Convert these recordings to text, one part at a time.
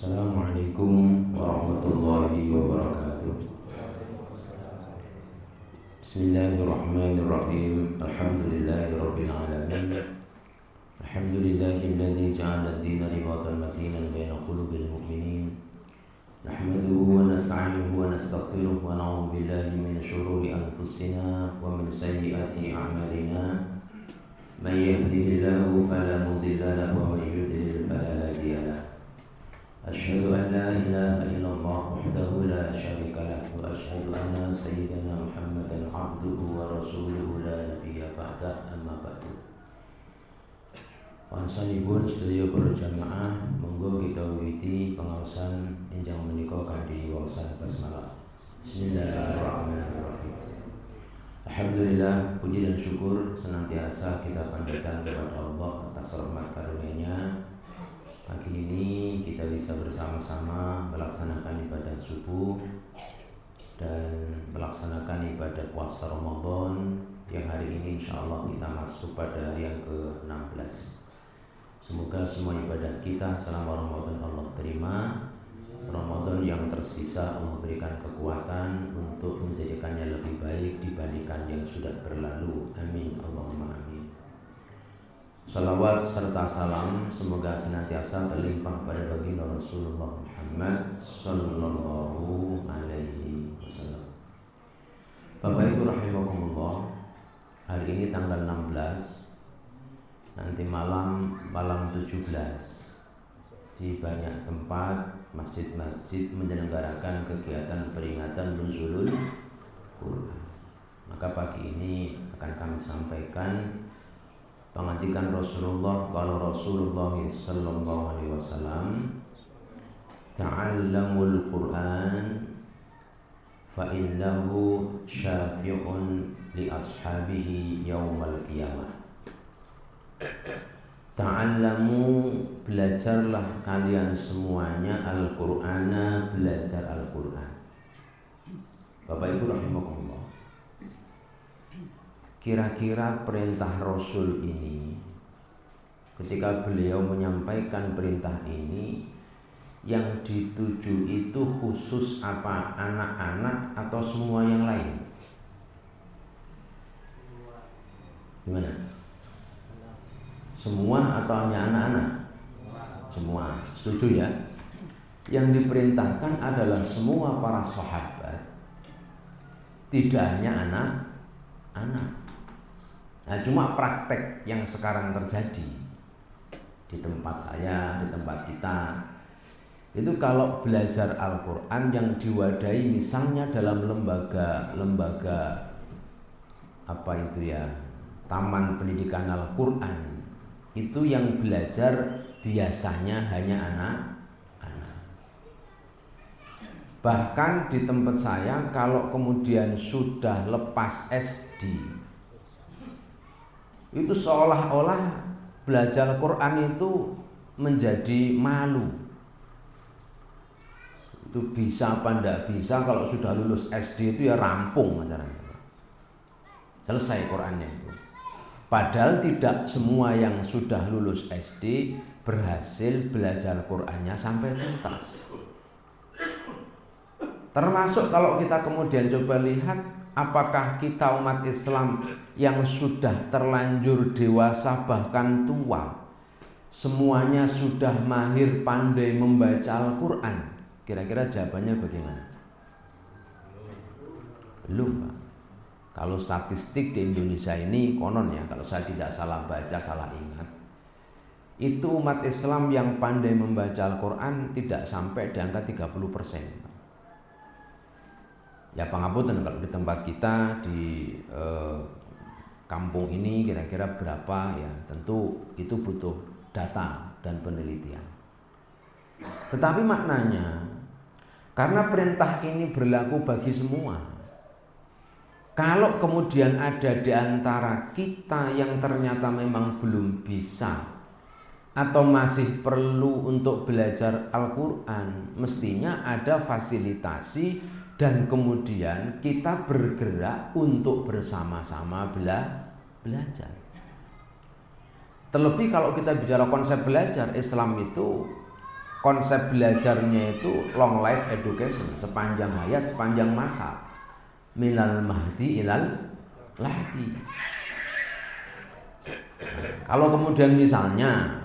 Assalamualaikum warahmatullahi wabarakatuh. Bismillahirrahmanirrahim. Alhamdulillahirabbil alamin. Alhamdulillahilladzi ja'ala ad-dina ribatan matinan baina qulubil mu'minin. Nahmaduhu wa nasta'inuhu wa nastaghfiruh wa na'udzu billahi min shururi anfusina wa min sayyiati a'malina. May yahdihillahu fala mudilla lahu wa may yudlil fala hadiya lahu. Asyhadu an la ilaha illallah wahdahu la syarika lah wa asyhadu anna sayyidana Muhammadan abduhu wa rasuluhu la nabiyya ba'da amma ba'du. Panjenenganipun sedaya para jamaah monggo kita wiwiti pengaosan enjang menika kanthi waosan basmalah. Bismillahirrahmanirrahim. Alhamdulillah, puji dan syukur senantiasa kita panjatkan kepada Allah atas rahmat karunia-Nya. Pagi ini kita bisa bersama-sama melaksanakan ibadah subuh dan melaksanakan ibadah puasa Ramadan yang hari ini insya Allah kita masuk pada hari yang ke-16. Semoga semua ibadah kita selama Ramadan Allah terima. Ramadan yang tersisa Allah berikan kekuatan untuk menjadikannya lebih baik dibandingkan yang sudah berlalu. Amin Allahumma amin. Salawat serta salam semoga senantiasa terlimpah pada baginda Rasulullah Muhammad sallallahu alaihi wasallam. Bapak Ibu rahimakumullah, hari ini tanggal 16, nanti malam 17 di banyak tempat masjid-masjid menyelenggarakan kegiatan peringatan nuzulul Quran. Maka pagi ini akan kami sampaikan pengantikan Rasulullah. Kalau Rasulullah sallallahu alaihi wasallam, ta'allamul Quran fa innahu syafi'un li ashabihi yaumal qiyamah. Ta'allamu, belajarlah kalian semuanya Al-Qur'ana, belajar Al-Qur'an. Bapak Ibu rahimakumullah, kira-kira perintah Rasul ini, ketika beliau menyampaikan perintah ini, yang dituju itu khusus apa? Anak-anak atau semua yang lain? Gimana? Semua atau hanya anak-anak? Semua. Setuju ya? Yang diperintahkan adalah semua para sahabat, tidak hanya anak-anak. Nah, cuma praktek yang sekarang terjadi di tempat saya, di tempat kita, itu kalau belajar Al-Quran yang diwadahi misalnya dalam lembaga apa itu ya, taman pendidikan Al-Quran, itu yang belajar biasanya hanya anak-anak. Bahkan di tempat saya, kalau kemudian sudah lepas SD, itu seolah-olah belajar Quran itu menjadi malu. Itu bisa apa enggak bisa, kalau sudah lulus SD itu ya rampung acaranya, selesai Qurannya itu. Padahal tidak semua yang sudah lulus SD berhasil belajar Qurannya sampai tuntas. Termasuk kalau kita kemudian coba lihat, apakah kita umat Islam yang sudah terlanjur dewasa bahkan tua, semuanya sudah mahir pandai membaca Al-Quran? Kira-kira jawabannya bagaimana? Belum, Pak. Kalau statistik di Indonesia ini konon ya, kalau saya tidak salah baca, salah ingat, itu umat Islam yang pandai membaca Al-Quran tidak sampai di angka 30%. Ya pangapunten, kalau di tempat kita di kampung ini kira-kira berapa ya, tentu itu butuh data dan penelitian. Tetapi maknanya, karena perintah ini berlaku bagi semua, kalau kemudian ada di antara kita yang ternyata memang belum bisa atau masih perlu untuk belajar Al-Quran, mestinya ada fasilitasi dan kemudian kita bergerak untuk bersama-sama belajar. Terlebih kalau kita bicara konsep belajar, Islam itu konsep belajarnya itu long life education, sepanjang hayat, sepanjang masa, minal mahdi ilal lahdi. Kalau kemudian misalnya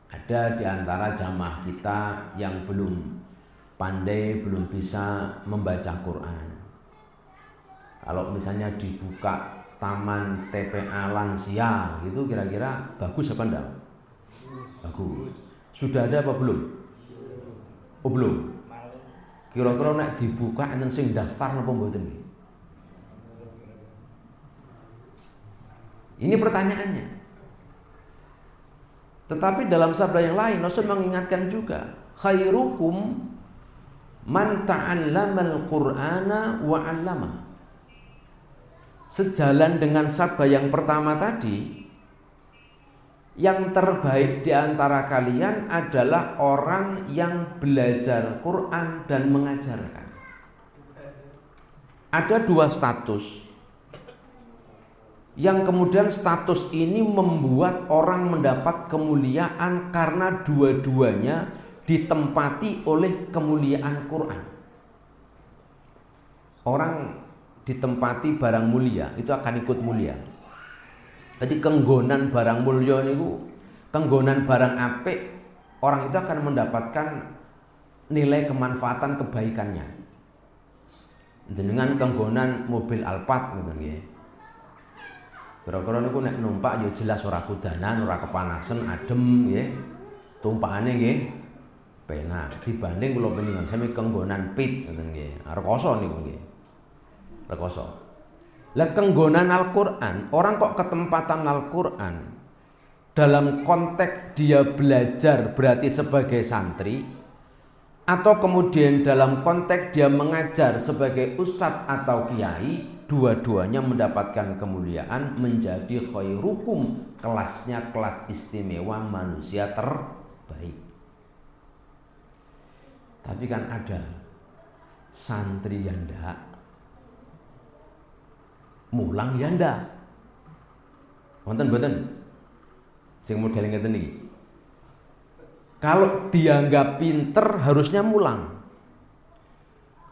ada di antara jamaah kita yang belum pandai, belum bisa membaca Quran, kalau misalnya dibuka taman TPA lansia gitu, kira-kira bagus apa enggak? Bagus. Sudah ada apa belum? Oh belum. Kira-kira nek dibuka enten sing daftar napa mboten? Ini pertanyaannya. Tetapi dalam sabda yang lain Rasul mengingatkan juga, khairukum man ta'allamal Qur'ana wa 'allama. Sejalan dengan sabda yang pertama tadi, yang terbaik di antara kalian adalah orang yang belajar Quran dan mengajarkan. Ada dua status yang kemudian status ini membuat orang mendapat kemuliaan karena dua-duanya ditempati oleh kemuliaan Quran. Orang ditempati barang mulia itu akan ikut mulia. Jadi kenggonan barang mulia niku, kenggonan barang apik, orang itu akan mendapatkan nilai kemanfaatan kebaikannya. Jenengan kenggonan mobil Alphard ngoten nggih. Kira-kira niku nek numpak ya jelas ora kudanan, ora kepanasan, adem nggih. Tumpakane nggih penak dibanding kula panjenengan sami kenggonan pit ngoten nggih. Rekoso niku nggih. Rekoso. Lah kenggonan Al-Qur'an, orang kok ketempatan Al-Qur'an dalam konteks dia belajar berarti sebagai santri, atau kemudian dalam konteks dia mengajar sebagai ustadz atau kiai, dua-duanya mendapatkan kemuliaan menjadi khairukum, kelasnya kelas istimewa manusia terbaik. Tapi kan ada santri yang ndak, mulang ya ndak. Wonten mboten sing model ngeten iki. Kalau dianggap pinter harusnya mulang.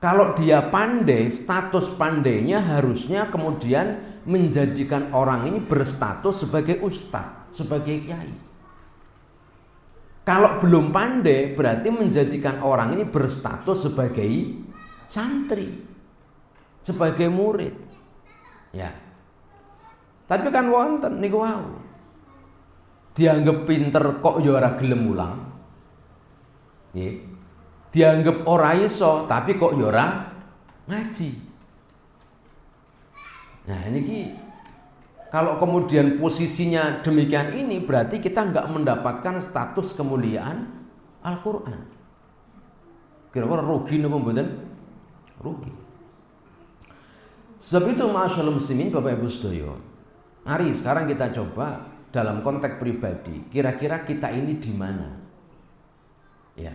Kalau dia pandai, status pandainya harusnya kemudian menjadikan orang ini berstatus sebagai ustadz, sebagai kiai. Kalau belum pandai berarti menjadikan orang ini berstatus sebagai santri, sebagai murid. Ya. Tapi kan wonten niku wau. Dianggap pinter kok ya ora gelem mulang. Nggih. Dianggap ora iso tapi kok ya ora ngaji. Nah, niki kalau kemudian posisinya demikian ini berarti kita enggak mendapatkan status kemuliaan Al-Qur'an. Kira-kira rugi napa mboten? Rugi. Sebab itu ma'asyiral muslimin Bapak Ibu sedaya, mari sekarang kita coba dalam konteks pribadi, kira-kira kita ini di mana? Ya.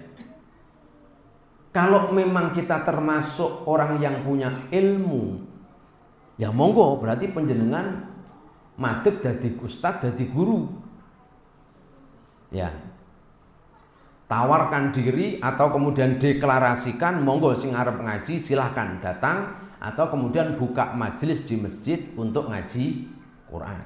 Kalau memang kita termasuk orang yang punya ilmu, ya monggo berarti panjenengan madhep dadi ustadz, dadi guru. Ya. Tawarkan diri atau kemudian deklarasikan, monggo sing arep ngaji silahkan datang, atau kemudian buka majelis di masjid untuk ngaji Quran.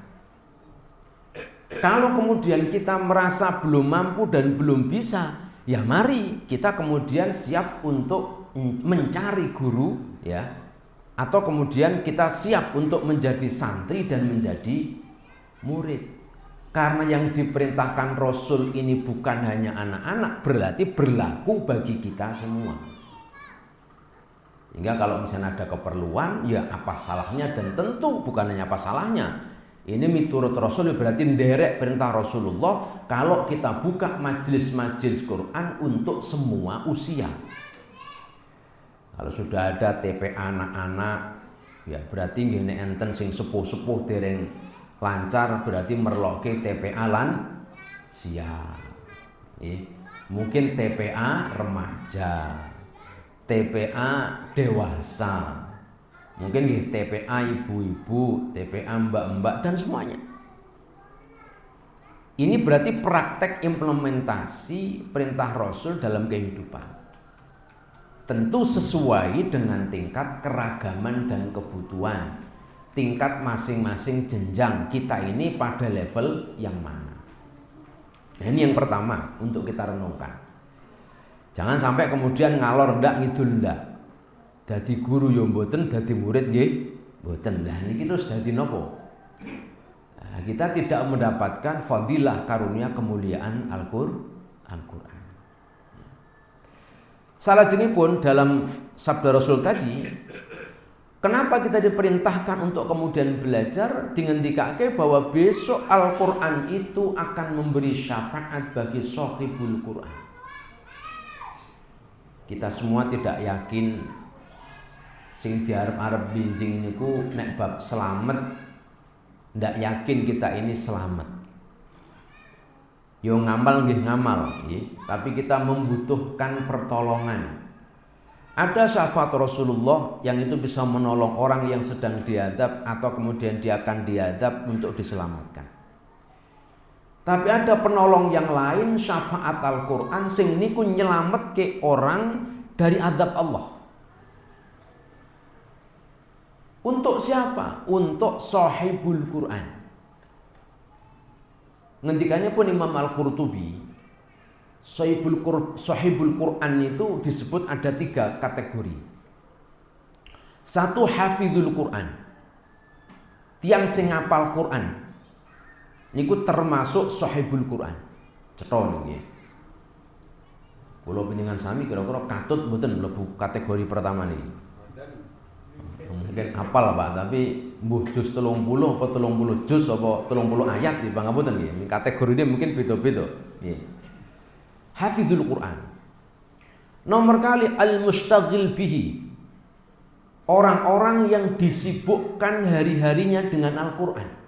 Kalau kemudian kita merasa belum mampu dan belum bisa, ya mari kita kemudian siap untuk mencari guru, ya, atau kemudian kita siap untuk menjadi santri dan menjadi murid. Karena yang diperintahkan Rasul ini bukan hanya anak-anak, berarti berlaku bagi kita semua. Hingga kalau misalnya ada keperluan, ya apa salahnya, dan tentu bukan hanya apa salahnya. Ini miturut Rasul berarti nderek perintah Rasulullah kalau kita buka majelis-majelis Quran untuk semua usia. Kalau sudah ada TPA anak-anak, ya berarti ngene enten sing sepuh-sepuh dereng lancar, berarti merloke TPA lansia. Mungkin TPA remaja, TPA dewasa, mungkin nih TPA ibu-ibu, TPA mbak-mbak dan semuanya. Ini berarti praktek implementasi perintah Rasul dalam kehidupan. Tentu sesuai dengan tingkat keragaman dan kebutuhan, tingkat masing-masing jenjang kita ini pada level yang mana. Nah, ini yang pertama untuk kita renungkan. Jangan sampai kemudian ngalor ndak ngidul ndak. Dadi guru yo mboten, dadi murid nggih mboten. Lah niki terus dadi napa? Nah, kita tidak mendapatkan fadilah karunia kemuliaan Al-Qur'an. Salajengipun dalam sabda Rasul tadi, kenapa kita diperintahkan untuk kemudian belajar? Dingendikake bahwa besok Al-Qur'an itu akan memberi syafaat bagi sahibul Qur'an. Kita semua tidak yakin sing diarep-arep binjing niku nek bab selamat, ndak yakin kita ini selamat. Yo ngamal nggih ngamal, tapi kita membutuhkan pertolongan. Ada syafaat Rasulullah yang itu bisa menolong orang yang sedang diadab atau kemudian dia akan diadab untuk diselamatkan. Tapi ada penolong yang lain, syafaat Al-Qur'an sing niku nyelametke orang dari azab Allah. Untuk siapa? Untuk sahibul Quran. Ngendikannya pun Imam Al-Qurtubi, sahibul Quran itu disebut ada 3 kategori. Satu, hafizul Quran, tiang sing ngapal Quran. Niku termasuk sahibul Quran. Cetha niki. Kula panjenengan sami kira-kira katut mboten mlebu kategori pertama niki. Mungkin apal Pak, tapi mbuh juz 30 apa 30 juz apa 30 ayat di pangapunten nggih. Kategorine mungkin beda-beda. Nggih. Hafizul Quran. Nomor kali al-mustaghil bihi. Orang-orang yang disibukkan hari-harinya dengan Al-Qur'an.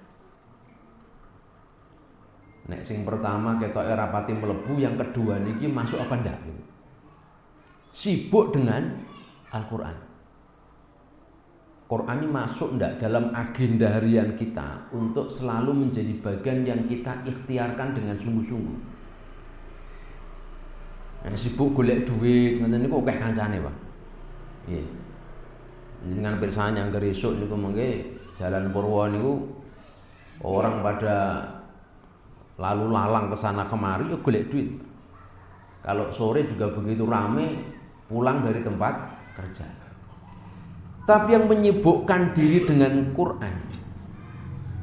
Nek sing pertama ketoke rapati mlebu, yang kedua niki masuk apa ndak? Sibuk dengan Al-Qur'an. Quran ini masuk ndak dalam agenda harian kita untuk selalu menjadi bagian yang kita ikhtiarkan dengan sungguh-sungguh. Nah, sibuk golek duit, ngoten niku akeh kancane, Pak. Nggih. Dengan pirsani yang esuk niku mengke Jalan Purwo niku orang pada lalu lalang ke sana kemari ya golek duit. Kalau sore juga begitu rame pulang dari tempat kerja. Tapi yang menyibukkan diri dengan Quran,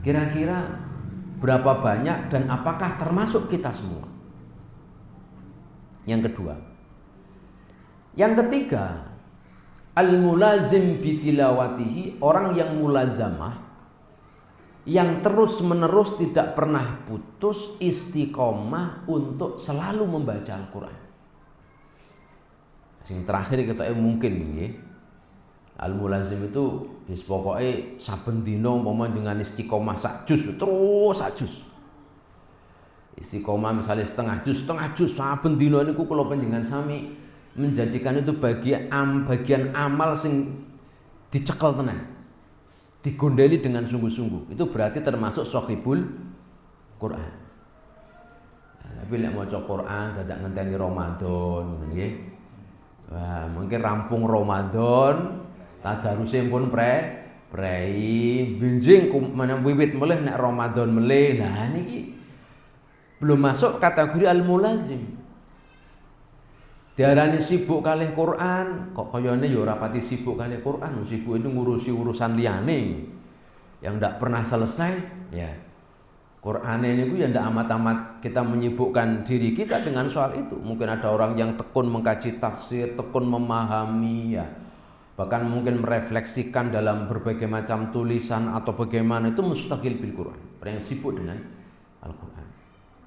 kira-kira berapa banyak dan apakah termasuk kita semua? Yang kedua. Yang ketiga, al-mulazim bitilawatihi, orang yang mulazamah, yang terus-menerus tidak pernah putus istiqomah untuk selalu membaca Al-Quran. Yang terakhir kita mungkin nggih. Al-mulazim itu wis pokoke saben dina umpama dengan istiqomah sak juz terus sak juz. Istiqomah misalnya setengah juz saben dina niku kula panjenengan sami menjadikan itu bagian amal sing dicekel tenan. Digondeli dengan sungguh-sungguh. Itu berarti termasuk sahibul Quran. Nah, tapi nek maca Quran dadak ngenteni Ramadan ngoten nggih. Wah, mungkin rampung Ramadan tadaruse pun prei benjing wiwit melih nek Ramadan melih. Nah niki belum masuk kategori al-mulazim. Diarani sibuk kalih Quran, kok kayane ya ora pati sibuk kalih Quran, sibuk itu ngurusi urusan liyane yang ndak pernah selesai, ya. Quran niku ya ndak amat-amat kita menyibukkan diri kita dengan soal itu. Mungkin ada orang yang tekun mengkaji tafsir, tekun memahami, ya. Bahkan mungkin merefleksikan dalam berbagai macam tulisan atau bagaimana, itu mustaqil bil Quran. Orang yang sibuk dengan Al-Quran.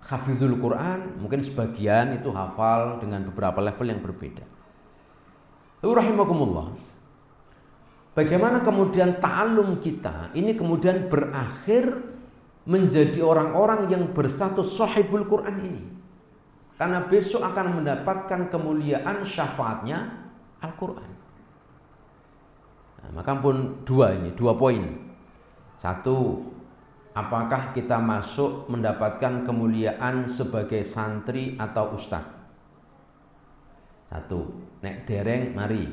Hafizul Quran mungkin sebagian itu hafal dengan beberapa level yang berbeda. Rahimakumullah. Bagaimana kemudian ta'allum kita ini kemudian berakhir menjadi orang-orang yang berstatus sahibul Quran ini. Karena besok akan mendapatkan kemuliaan syafaatnya Al-Quran. Nah, maka pun dua poin. Satu, apakah kita masuk mendapatkan kemuliaan sebagai santri atau ustad? Satu, nek dereng mari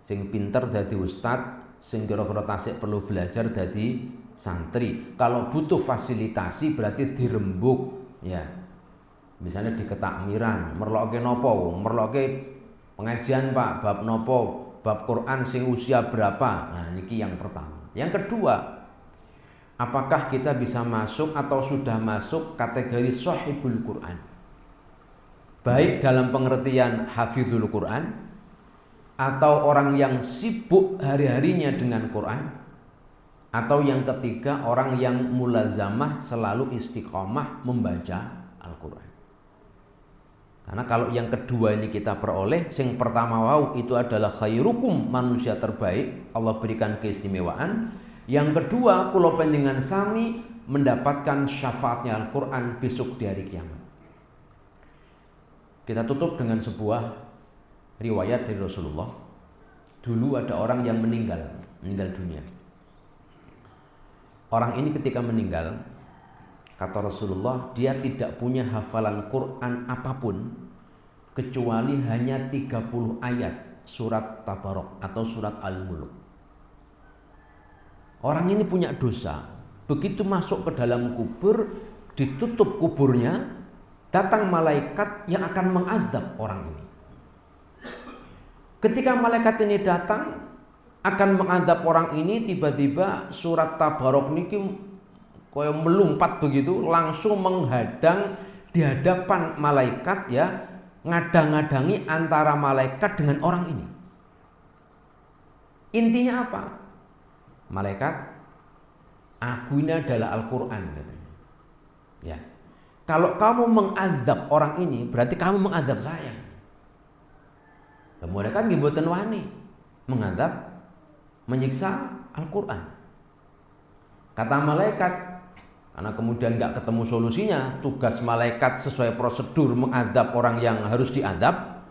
sing pinter dadi ustad, sing kira-kira tasik perlu belajar dadi santri. Kalau butuh fasilitasi berarti dirembuk ya. Misalnya di ketakmiran, merloke nopo? Merloke pengajian Pak, bab nopo? Bab Quran sing usia berapa? Nah, niki yang pertama. Yang kedua, apakah kita bisa masuk atau sudah masuk kategori sahibul Quran? Baik dalam pengertian hafizul Quran atau orang yang sibuk hari-harinya dengan Quran, atau yang ketiga orang yang mulazamah selalu istiqomah membaca Al-Quran. Karena kalau yang kedua ini kita peroleh, yang pertama itu adalah khairukum, manusia terbaik, Allah berikan keistimewaan. Yang kedua, kula panjenengan sami mendapatkan syafaatnya Al-Quran besok di hari kiamat. Kita tutup dengan sebuah riwayat dari Rasulullah. Dulu ada orang yang meninggal dunia. Orang ini ketika meninggal, kata Rasulullah, dia tidak punya hafalan Quran apapun kecuali hanya 30 ayat surat Tabarok atau surat Al-Mulk. Orang ini punya dosa. Begitu masuk ke dalam kubur, ditutup kuburnya, datang malaikat yang akan mengazab orang ini. Ketika malaikat ini datang akan mengazab orang ini, tiba-tiba surat Tabarok niki kaya melumpat begitu, langsung menghadang di hadapan malaikat ya, ngadang-ngadangi antara malaikat dengan orang ini. Intinya apa? Malaikat, aku ini adalah Al-Quran katanya. Ya. Kalau kamu mengazab orang ini, berarti kamu mengazab saya. Malaikat nggih mboten wani mengazab, menyiksa Al-Quran. Kata malaikat, karena kemudian nggak ketemu solusinya, tugas malaikat sesuai prosedur mengazab orang yang harus diazab.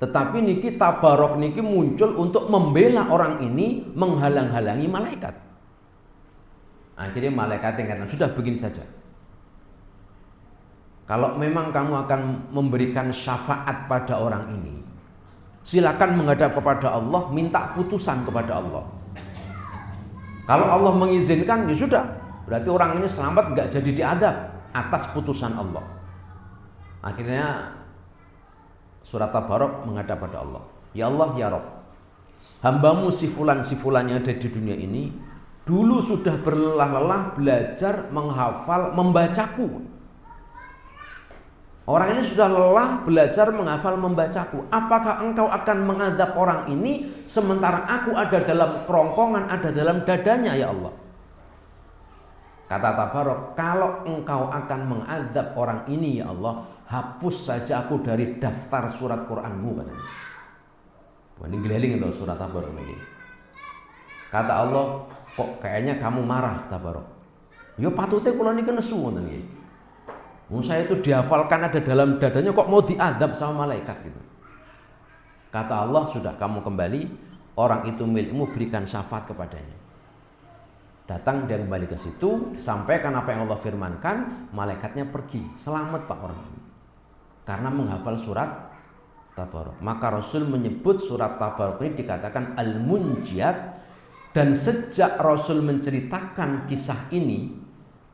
Tetapi niki Tabarok niki muncul untuk membela orang ini, menghalang-halangi malaikat. Akhirnya malaikat yang kata, sudah begini saja. Kalau memang kamu akan memberikan syafaat pada orang ini, silakan menghadap kepada Allah, minta putusan kepada Allah. Kalau Allah mengizinkan, ya sudah, berarti orang ini selamat, nggak jadi diadab atas putusan Allah. Akhirnya surat Tabarok menghadap pada Allah. Ya Allah, ya Rabb, hambamu si fulan yang ada di dunia ini dulu sudah berlelah-lelah belajar menghafal membacaku. Orang ini sudah lelah belajar menghafal membacaku. Apakah engkau akan mengazab orang ini sementara aku ada dalam kerongkongan, ada dalam dadanya ya Allah? Kata Tabarok, kalau engkau akan mengazab orang ini ya Allah, hapus saja aku dari daftar surat Quranmu katanya. Wah, ini geleling itu surat Tabarok ini. Kata Allah, kok kayaknya kamu marah Tabarok? Ya patutnya kula niki nesu ngoten nggih. Saya itu dihafalkan ada dalam dadanya, kok mau diazab sama malaikat gitu. Kata Allah, sudah kamu kembali, orang itu milikmu, berikan syafaat kepadanya. Datang dia kembali ke situ, sampaikan apa yang Allah firmankan, malaikatnya pergi, selamat pak orang ini. Karena menghafal surat Tabarok. Maka Rasul menyebut surat Tabarok ini dikatakan Al-Munjiat, dan sejak Rasul menceritakan kisah ini,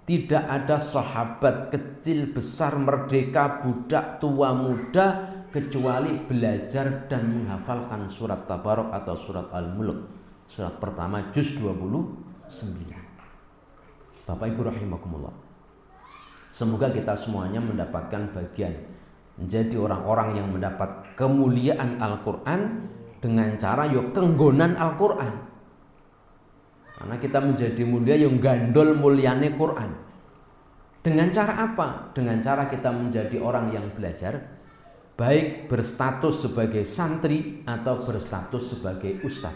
tidak ada sahabat kecil, besar, merdeka, budak, tua, muda kecuali belajar dan menghafalkan surat Tabarok atau surat Al-Mulk. Surat pertama juz 29. Bapak Ibu rahimakumullah. Semoga kita semuanya mendapatkan bagian menjadi orang-orang yang mendapat kemuliaan Al-Quran dengan cara yo kenggonan Al-Quran. Karena kita menjadi mulia yang gandol muliane Quran. Dengan cara apa? Dengan cara kita menjadi orang yang belajar, baik berstatus sebagai santri atau berstatus sebagai ustaz.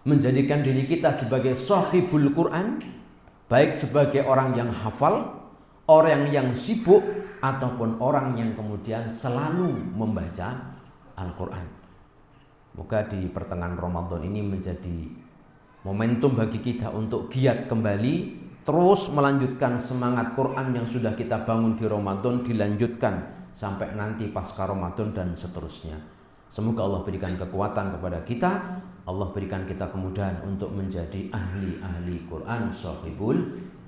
Menjadikan diri kita sebagai sahibul Quran, baik sebagai orang yang hafal, orang yang sibuk, ataupun orang yang kemudian selalu membaca Al-Quran. Moga di pertengahan Ramadan ini menjadi momentum bagi kita untuk giat kembali terus melanjutkan semangat Quran yang sudah kita bangun di Ramadan, dilanjutkan sampai nanti pasca Ramadan dan seterusnya. Semoga Allah berikan kekuatan kepada kita, Allah berikan kita kemudahan untuk menjadi ahli-ahli Quran, sahibul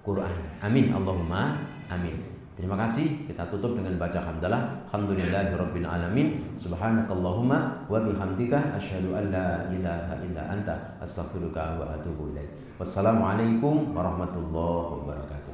Quran. Amin Allahumma amin. Terima kasih. Kita tutup dengan baca hamdalah. Alhamdulillahirabbil alamin. Subhanakallahumma wa bihamdika asyhadu an la ilaha illa anta astaghfiruka wa atubu ilaik. Wassalamualaikum warahmatullahi wabarakatuh.